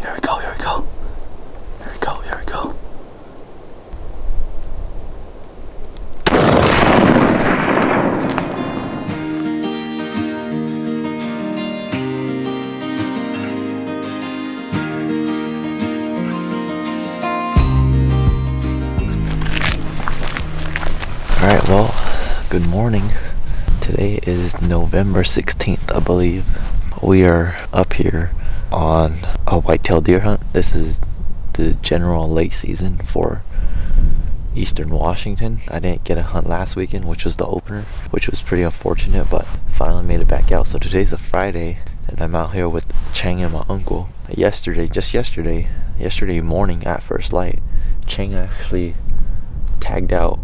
Here we go, here we go. Here we go, here we go. Alright, well, good morning. Today is November 16th, I believe. We are up here on a whitetail deer hunt. This is the general late season for Eastern Washington. I didn't get a hunt last weekend, which was the opener, which was pretty unfortunate, but finally made it back out. So today's a Friday, and I'm out here with Chang and my uncle. Yesterday morning at first light, Chang actually tagged out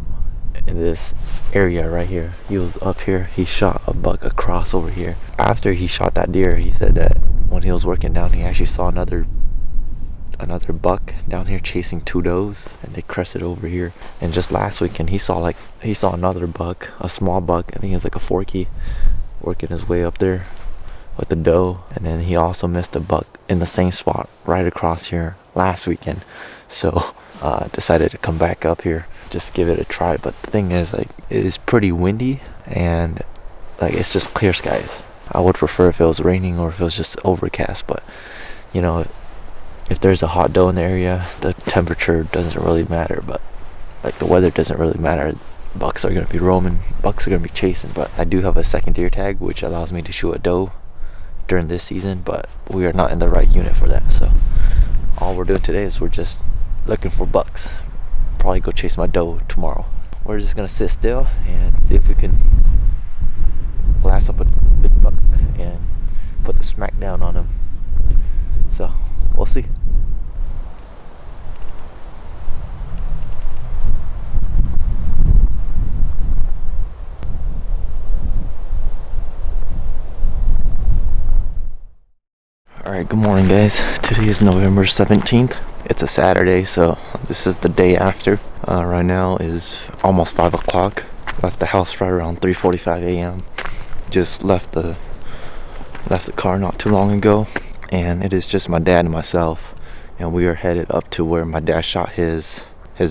in this area right here. He was up here, he shot a buck across over here. After he shot that deer, he said that when he was working down, he actually saw another buck down here chasing two does, and they crested over here. And just last weekend he saw another buck, a small buck, I think it was like a forky, working his way up there with the doe. And then he also missed a buck in the same spot right across here last weekend. So decided to come back up here, just give it a try. But the thing is, like, it is pretty windy and like it's just clear skies. I would prefer if it was raining or if it was just overcast, but you know, if there's a hot doe in the area, the temperature doesn't really matter. But like the weather doesn't really matter. Bucks are gonna be roaming, bucks are gonna be chasing. But I do have a second deer tag which allows me to shoot a doe during this season, but we are not in the right unit for that. So all we're doing today is we're just looking for bucks. Probably go chase my doe tomorrow. We're just gonna sit still and see if we can glass up a big buck and put the smack down on him. So we'll see. Alright, good morning guys. Today is November 17th. It's a Saturday, so this is the day after. Right now is almost 5 o'clock. Left the house right around 3:45 a.m. Just left the car not too long ago, and it is just my dad and myself, and we are headed up to where my dad shot his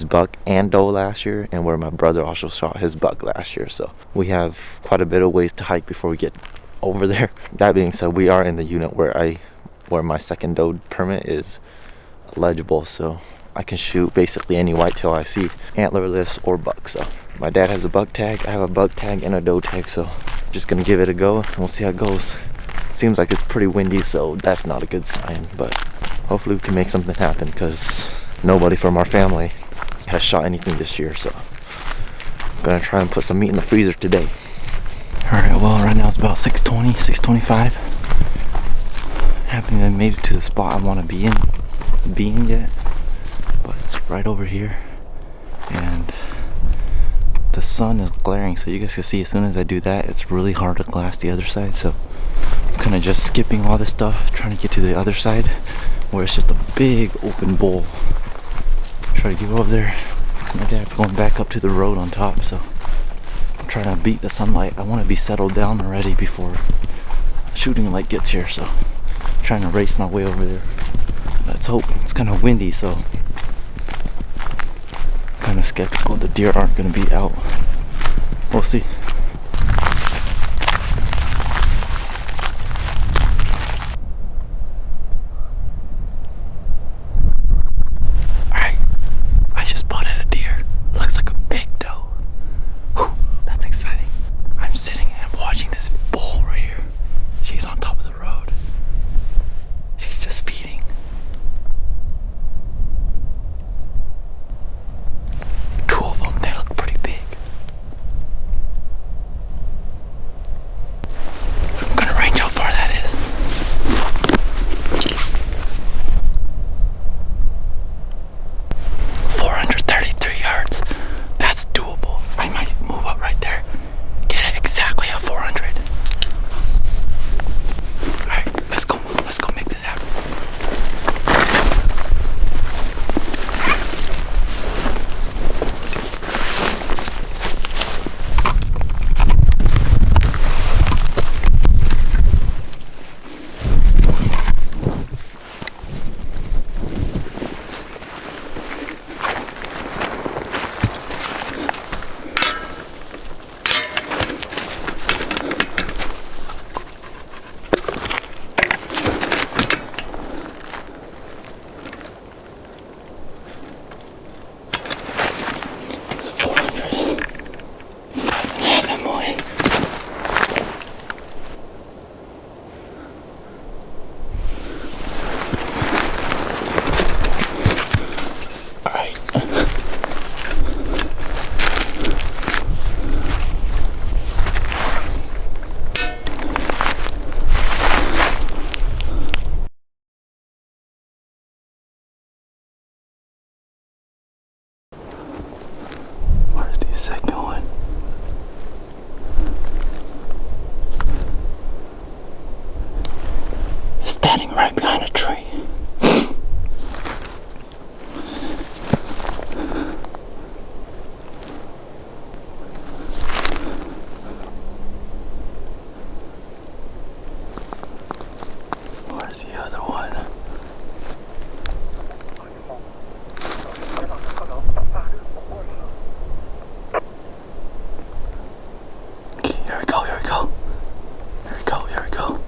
buck and doe last year, and where my brother also shot his buck last year. So we have quite a bit of ways to hike before we get over there. That being said, we are in the unit where my second doe permit is legible, so I can shoot basically any whitetail I see, antlerless or buck. So my dad has a buck tag, I have a buck tag and a doe tag, so just gonna give it a go and we'll see how it goes. Seems like it's pretty windy, so that's not a good sign, but hopefully we can make something happen, because nobody from our family has shot anything this year. So I'm gonna try and put some meat in the freezer today. Alright, well right now it's about 6:20, 6:25. Haven't even made it to the spot I want to be in yet, but it's right over here, and the sun is glaring, so you guys can see as soon as I do that, it's really hard to glass the other side. So I'm kind of just skipping all this stuff, trying to get to the other side where it's just a big open bowl. Try to get over there. My dad's going back up to the road on top, so I'm trying to beat the sunlight. I want to be settled down already before shooting light gets here, so I'm trying to race my way over there. Let's hope. It's kind of windy, so kind of skeptical the deer aren't going to be out. We'll see. Alright, I just spotted a deer. Looks like a big doe. Whew, that's exciting. I'm sitting and watching this bull right here. She's on top of the road. She's just feeding. Two of them, they look pretty big. standing right behind a tree. Where's the other one? Okay, here we go, here we go. Here we go, here we go.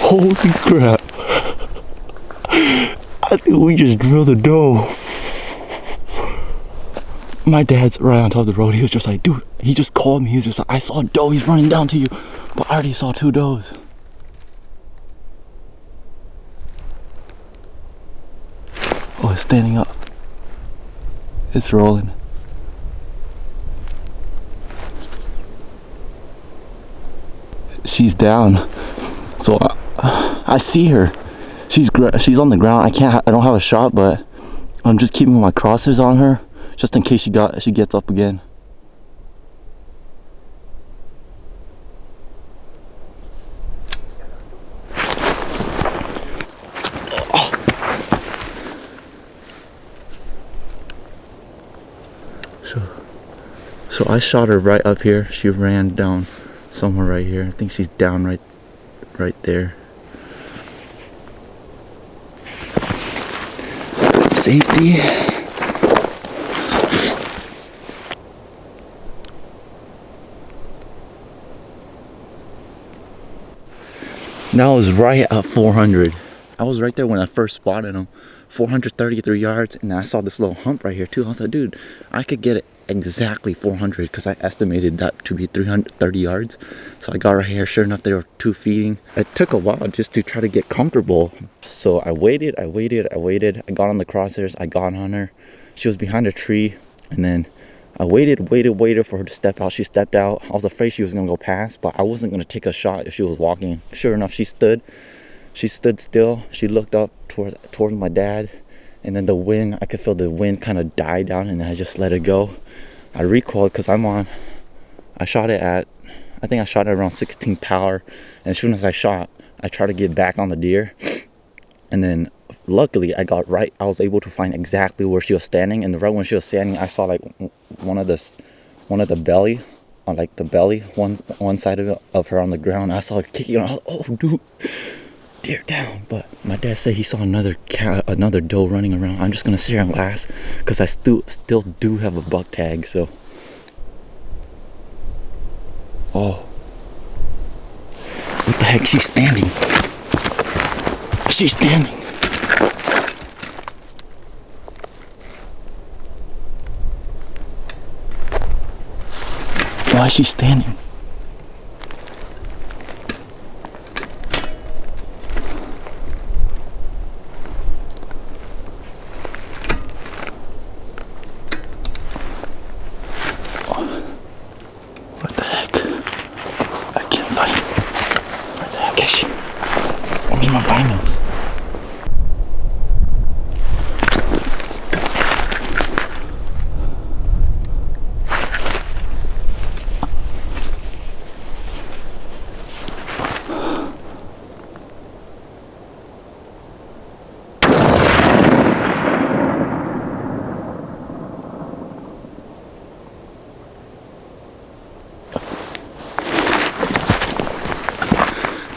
Holy crap. I think we just drilled a doe. My dad's right on top of the road. He was just like, dude, he just called me. He was just like, I saw a doe. He's running down to you. But I already saw 2 does. Oh, it's standing up. It's rolling. She's down. So I see her. She's on the ground. I don't have a shot, but I'm just keeping my crosshairs on her just in case she gets up again. So I shot her right up here. She ran down somewhere right here. I think she's down right there. Safety. Now I was right at 400. I was right there when I first spotted him. 433 yards, and I saw this little hump right here too. I was like, dude, I could get it exactly 400 because I estimated that to be 330 yards. So I got right here. Sure enough, they were 2 feeding. It took a while just to try to get comfortable. So I waited. I got on the crosshairs. I got on her. She was behind a tree, and then I waited for her to step out. She stepped out. I was afraid she was gonna go past, but I wasn't gonna take a shot if she was walking. Sure enough, she stood still. She looked up towards my dad, and then the wind, I could feel the wind kind of die down, and then I just let it go. I recoiled because I shot it at around 16 power, and as soon as I shot, I tried to get back on the deer, and then luckily I was able to find exactly where she was standing, and right when she was standing, I saw like one of the belly, on like the belly, one side of her on the ground. I saw her kicking, and I was like, oh dude, deer down. But my dad said he saw another doe running around. I'm just gonna sit here and last because I still do have a buck tag. So oh, what the heck, she's standing. Why is she standing? My binos.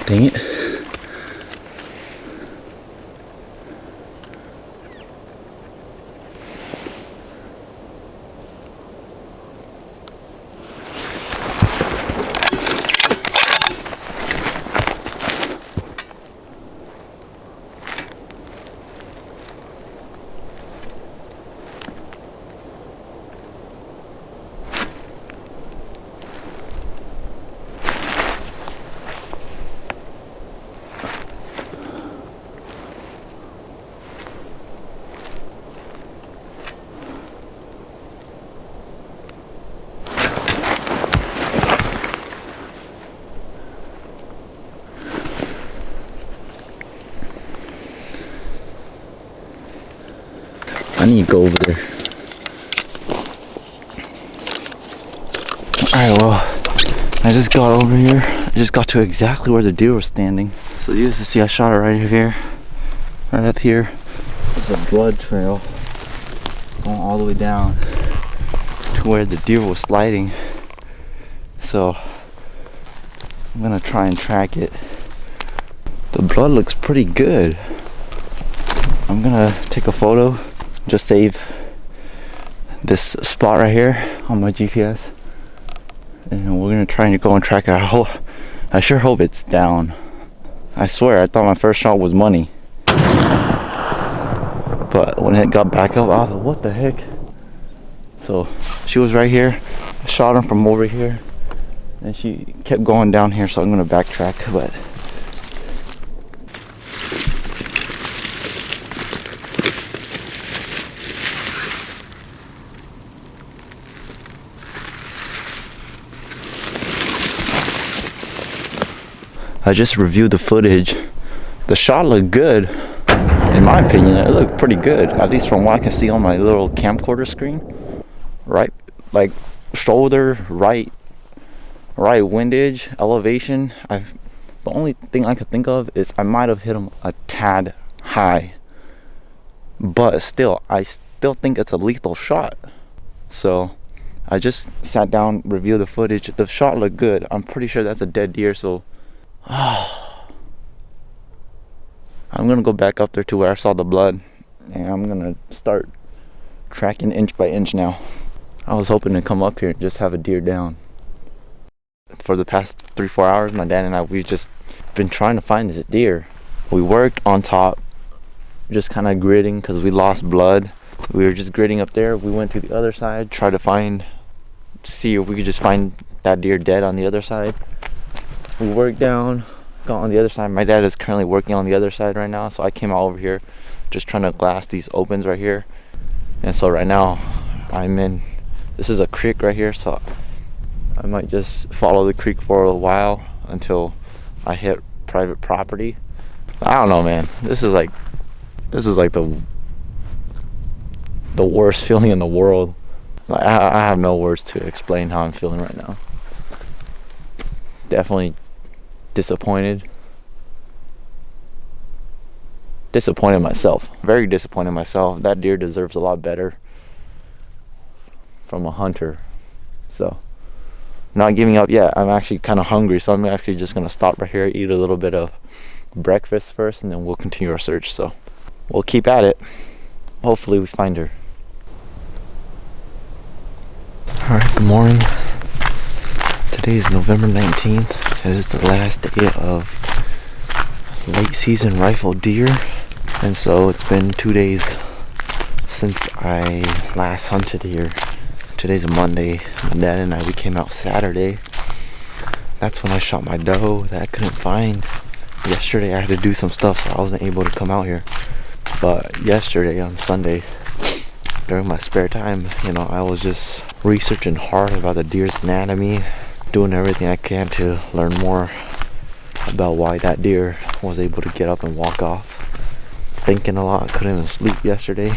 Dang it. need to go over there. Alright, well, I just got over here. I just got to exactly where the deer was standing. So you guys can see I shot it right here. Right up here. There's a blood trail going all the way down to where the deer was sliding. So I'm gonna try and track it. The blood looks pretty good. I'm gonna take a photo, just save this spot right here on my GPS, and we're gonna try and go and track it. I sure hope it's down. I swear I thought my first shot was money, but when it got back up I was like, what the heck? So she was right here. I shot her from over here and she kept going down here, so I'm gonna backtrack. But I just reviewed the footage. The shot looked good. In my opinion, it looked pretty good, at least from what I can see on my little camcorder screen. Right, like shoulder, right windage, elevation. The only thing I could think of is I might have hit him a tad high, but still, I still think it's a lethal shot. So I just sat down, reviewed the footage. The shot looked good. I'm pretty sure that's a dead deer. So I'm gonna go back up there to where I saw the blood, and I'm gonna start tracking inch by inch now. I was hoping to come up here and just have a deer down. For the past 3-4 hours, my dad and I, we've just been trying to find this deer. We worked on top, just kind of gridding because we lost blood. We were just gridding up there. We went to the other side, tried to see if we could just find that deer dead on the other side. We worked down, got on the other side. My dad is currently working on the other side right now, so I came out over here just trying to glass these opens right here. And so right now this is a creek right here, so I might just follow the creek for a while until I hit private property. I don't know, man. This is like the worst feeling in the world. Like, I have no words to explain how I'm feeling right now. Definitely disappointed myself. Very disappointed myself. That deer deserves a lot better from a hunter. So not giving up yet. I'm actually kind of hungry, so I'm actually just gonna stop right here, eat a little bit of breakfast first, and then we'll continue our search. So we'll keep at it. Hopefully we find her. Alright, good morning. Today is November 19th. It is the last day of late season rifle deer, and so it's been 2 days since I last hunted here. Today's a Monday. My dad and we came out Saturday. That's when I shot my doe that I couldn't find. Yesterday I had to do some stuff, so I wasn't able to come out here. But yesterday on Sunday, during my spare time, I was just researching hard about the deer's anatomy, doing everything I can to learn more about why that deer was able to get up and walk off. Thinking a lot. Couldn't even sleep yesterday.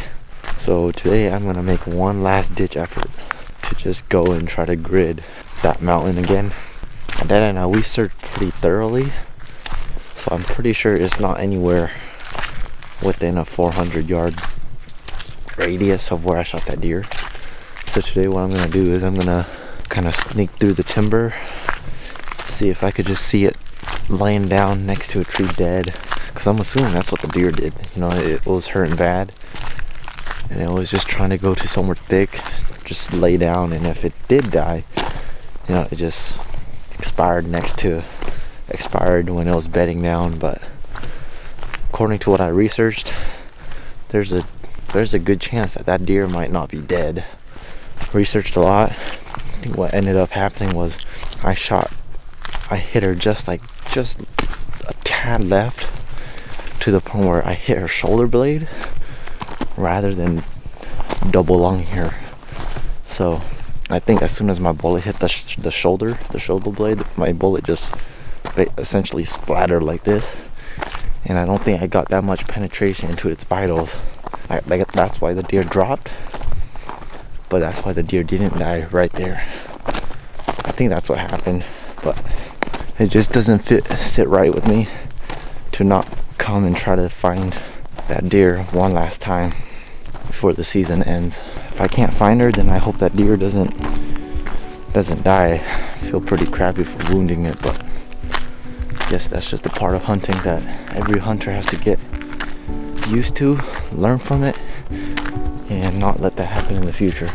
So today I'm gonna make one last ditch effort to just go and try to grid that mountain again. My dad and we searched pretty thoroughly, so I'm pretty sure it's not anywhere within a 400-yard radius of where I shot that deer. So today what I'm gonna do is I'm gonna kind of sneak through the timber, see if I could just see it laying down next to a tree dead, because I'm assuming that's what the deer did. It was hurting bad, and it was just trying to go to somewhere thick, just lay down, and if it did die, it just expired when it was bedding down. But according to what I researched, there's a good chance that deer might not be dead. Researched a lot. I think what ended up happening was I hit her just a tad left, to the point where I hit her shoulder blade rather than double lunging her. So I think as soon as my bullet hit the shoulder blade, my bullet just essentially splattered like this, and I don't think I got that much penetration into its vitals. That's why the deer dropped, but that's why the deer didn't die right there. I think that's what happened, but it just doesn't sit right with me to not come and try to find that deer one last time before the season ends. If I can't find her, then I hope that deer doesn't die. I feel pretty crappy for wounding it, but I guess that's just a part of hunting that every hunter has to get used to, learn from it, and not let that happen in the future.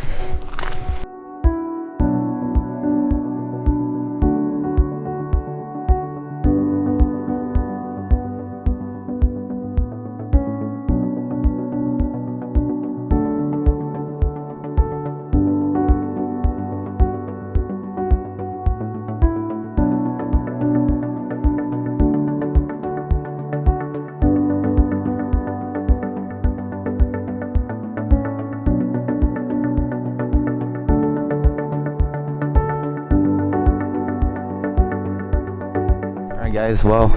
Guys, well,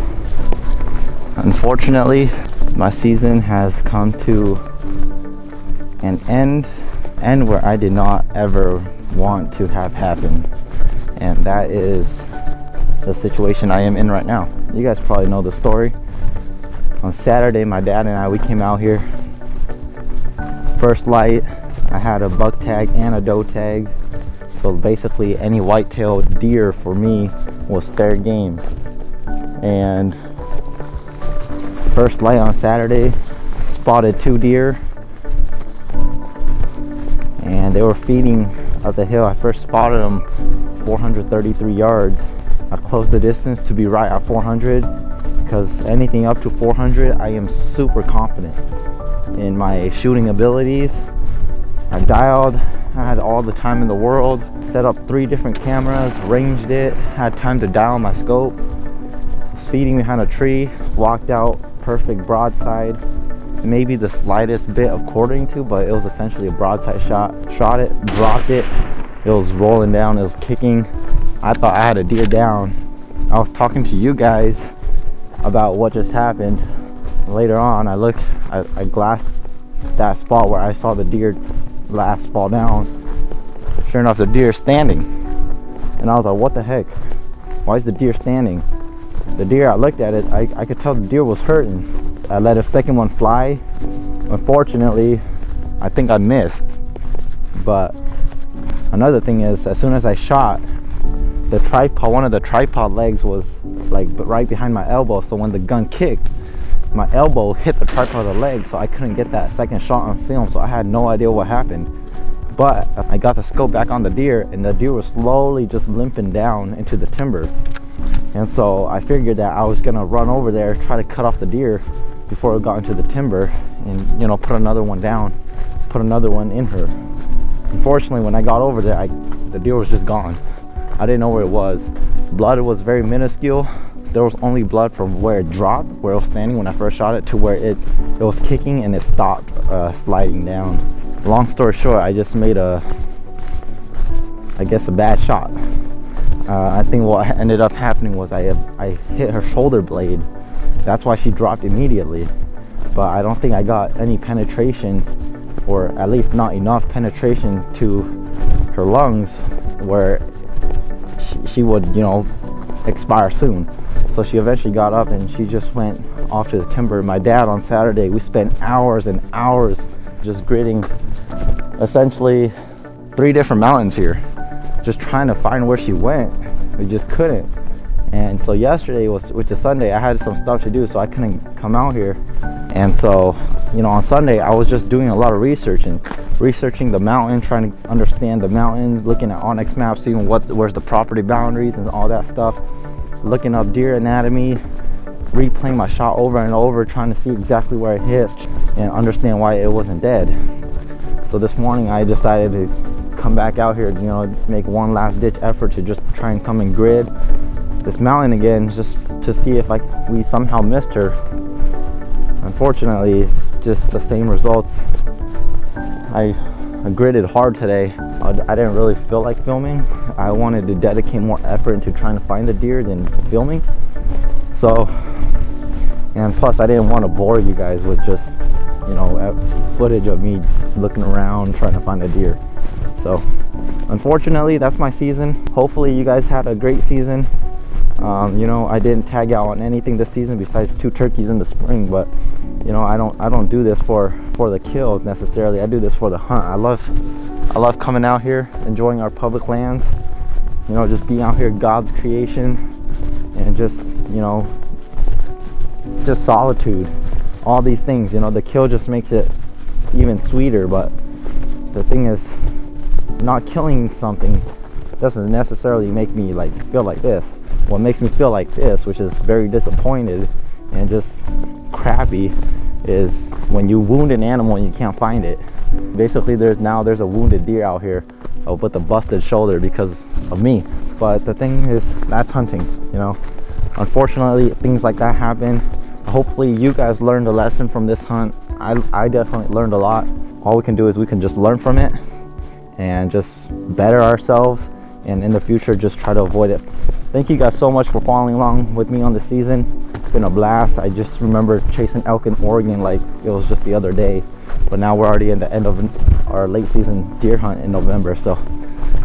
unfortunately my season has come to an end where I did not ever want to have happen, and that is the situation I am in right now. You guys probably know the story. On Saturday, my dad and I, we came out here. First light, I had a buck tag and a doe tag, so basically any whitetail deer for me was fair game. And first light on Saturday, spotted 2 deer, and they were feeding up the hill. I first spotted them 433 yards. I closed the distance to be right at 400, because anything up to 400 I am super confident in my shooting abilities. I dialed, I had all the time in the world, set up 3 different cameras, ranged it, had time to dial my scope. Feeding behind a tree, walked out, perfect broadside, maybe the slightest bit of quartering to, but it was essentially a broadside shot. Shot it, dropped it, it was rolling down, it was kicking. I thought I had a deer down. I was talking to you guys about what just happened. Later on, I looked, I glassed that spot where I saw the deer last fall down. Sure enough, the deer is standing, and I was like, what the heck, why is the deer standing? The deer, I looked at it, I could tell the deer was hurting. I let a second one fly. Unfortunately, I think I missed. But another thing is, as soon as I shot, the tripod, one of the tripod legs was like right behind my elbow, so when the gun kicked, my elbow hit the tripod of the leg, so I couldn't get that second shot on film, so I had no idea what happened. But I got the scope back on the deer, and the deer was slowly just limping down into the timber. And so I figured that I was gonna run over there, try to cut off the deer before it got into the timber, and, you know, put another one down, put another one in her. Unfortunately, when I got over there, the deer was just gone. I didn't know where it was. Blood was very minuscule. There was only blood from where it dropped, where it was standing when I first shot it, to where it was kicking and it stopped sliding down. Long story short, I just made I guess a bad shot. I think what ended up happening was I hit her shoulder blade. That's why she dropped immediately. But I don't think I got any penetration, or at least not enough penetration to her lungs where she would, you know, expire soon. So she eventually got up and she just went off to the timber. My dad, on Saturday, we spent hours and hours just gridding essentially 3 different mountains here, just trying to find where she went. We just couldn't. And so yesterday, which is Sunday, I had some stuff to do, so I couldn't come out here. And so, you know, on Sunday I was just doing a lot of researching the mountain, trying to understand the mountain, looking at Onyx maps, seeing where's the property boundaries and all that stuff, looking up deer anatomy, replaying my shot over and over, trying to see exactly where it hit and understand why it wasn't dead. So this morning I decided to come back out here, you know, make one last ditch effort to just try and come and grid this mountain again, just to see if we somehow missed her. Unfortunately, it's just the same results. I gridded hard today. I didn't really feel like filming. I wanted to dedicate more effort into trying to find the deer than filming. So, and plus I didn't want to bore you guys with just, you know, footage of me looking around trying to find a deer. So unfortunately, that's my season. Hopefully you guys had a great season. You know, I didn't tag out on anything this season besides 2 turkeys in the spring, but you know, I don't do this for the kills necessarily. I do this for the hunt. I love coming out here, enjoying our public lands, you know, just being out here, God's creation, and just, you know, just solitude, all these things. You know, the kill just makes it even sweeter, but the thing is, not killing something doesn't necessarily make me like feel like this. What makes me feel like this, which is very disappointed and just crappy, is when you wound an animal and you can't find it. Basically, there's a wounded deer out here with a busted shoulder because of me. But the thing is, that's hunting, you know. Unfortunately, things like that happen. Hopefully you guys learned a lesson from this hunt. I definitely learned a lot. All we can do is we can just learn from it and just better ourselves, and in the future just try to avoid it. Thank you guys so much for following along with me on the season. It's been a blast. I just remember chasing elk in Oregon like it was just the other day, but now we're already in the end of our late season deer hunt in November. So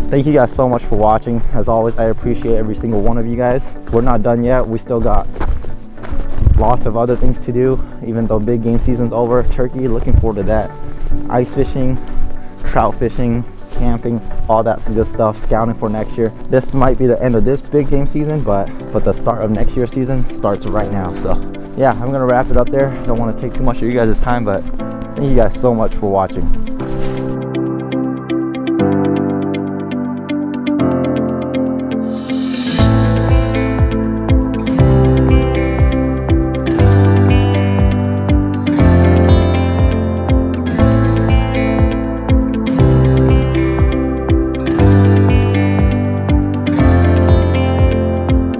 thank you guys so much for watching. As always, I appreciate every single one of you guys. We're not done yet. We still got lots of other things to do, even though big game season's over. Turkey, looking forward to that. Ice fishing, trout fishing, camping, all that good stuff, scouting for next year. This might be the end of this big game season, but the start of next year's season starts right now. So yeah, I'm gonna wrap it up there. Don't want to take too much of you guys' time, but thank you guys so much for watching.